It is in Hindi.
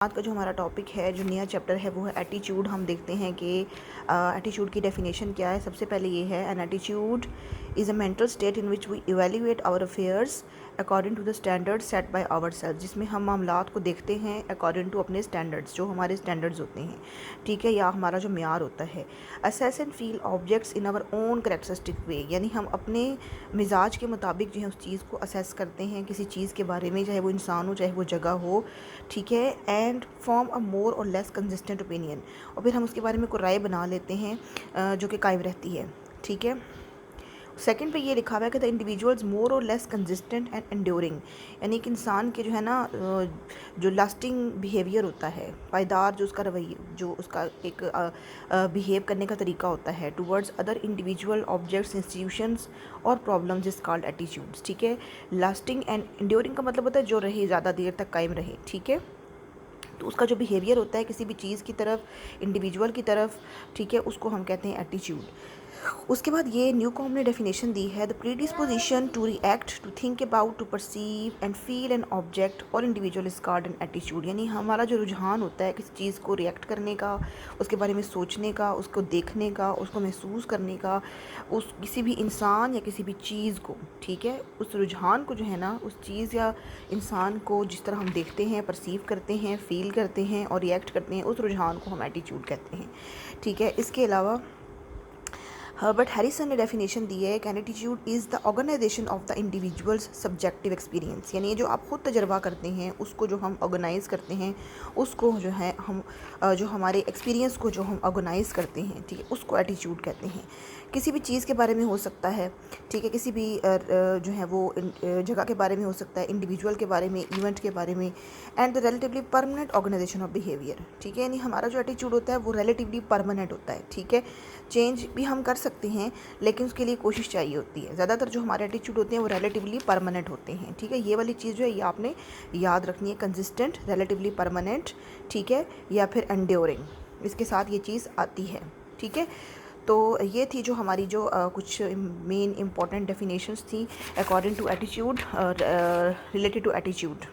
आज का जो हमारा टॉपिक है, जो नया चैप्टर है, वो है एटीट्यूड। हम देखते हैं कि एटीट्यूड की डेफिनेशन क्या है। सबसे पहले ये है, an attitude is a mental state in which we evaluate our affairs according to the standard set by our self, जिसमें हम मामलात को देखते हैं अकॉर्डिंग टू अपने स्टैंडर्ड्स, जो हमारे स्टैंडर्ड्स होते हैं, ठीक है, या हमारा जो म्यार होता है। Assess and feel objects in our own characteristic way, यानी हम अपने मिजाज के मुताबिक जो है उस चीज़ को असेस करते हैं, किसी चीज़ के बारे में, चाहे वो इंसान हो चाहे वो जगह हो, ठीक है, एंड फॉर्म अ मोर और लेस कंसिस्टेंट ओपिनियन, और फिर हम उसके बारे में कोई राय बना लेते हैं जो कि कायम रहती है, ठीक है। सेकंड पे ये लिखा हुआ है कि द इंडिविजुअल्स मोर और लेस कंसिस्टेंट एंड एंड्योरिंग, यानी कि इंसान के जो है ना जो लास्टिंग बिहेवियर होता है, पायदार जो उसका रवैया, जो उसका एक बिहेव करने का तरीका होता है towards other individual objects, institutions और प्रॉब्लम्स इज कॉल्ड एटीट्यूड्स, ठीक है। लास्टिंग एंड एंड्योरिंग का मतलब होता है जो रहे, ज़्यादा देर तक कायम रहे, ठीक है। तो उसका जो बिहेवियर होता है किसी भी चीज़ की तरफ, इंडिविजुअल की तरफ, ठीक है, उसको हम कहते हैं एटीट्यूड। उसके बाद ये न्यूकॉम ने डेफिनेशन दी है, the predisposition to react, to think about, to perceive and feel an object और individual is called an attitude, यानी हमारा जो रुझान होता है किसी चीज़ को रिएक्ट करने का, उसके बारे में सोचने का, उसको देखने का, उसको महसूस करने का, उस किसी भी इंसान या किसी भी चीज़ को, ठीक है, उस रुझान को जो है ना, उस चीज़ या इंसान को जिस तरह हम देखते हैं, परसीव करते हैं, फील करते हैं और रिएक्ट करते हैं, उस रुझान को हम एटीट्यूड कहते हैं, ठीक है। इसके अलावा हर्बर्ट हैरिसन ने डेफिनेशन दी है कि attitude is the organization of the individuals subjective experience, यानी जो आप खुद तजर्बा करते हैं उसको जो हम ऑर्गेनाइज करते हैं, उसको जो है हम जो हमारे एक्सपीरियंस को जो हम ऑर्गेनाइज करते हैं, ठीक है, उसको एटीट्यूड कहते हैं। किसी भी चीज़ के बारे में हो सकता है, ठीक है, किसी भी जो है वो जगह के बारे में हो सकता है, इंडिविजुअल के बारे में, इवेंट के बारे में, and the relatively permanent organization of behaviour, ठीक है, यानी हमारा जो एटीट्यूड होता है वो रिलेटिवली परमानेंट होता है, ठीक है। चेंज भी हम कर सकते हैं लेकिन उसके लिए कोशिश चाहिए होती है। ज़्यादातर जो हमारे एटीट्यूड होते हैं वो रिलेटिवली परमानेंट होते हैं, ठीक है। ये वाली चीज़ जो है ये आपने याद रखनी है, कंसिस्टेंट, रिलेटिवली परमानेंट, ठीक है, या फिर एंड्योरिंग, इसके साथ ये चीज़ आती है, ठीक है। तो ये थी जो हमारी जो कुछ मेन इंपॉर्टेंट डेफिनेशंस थी according to attitude, related to attitude.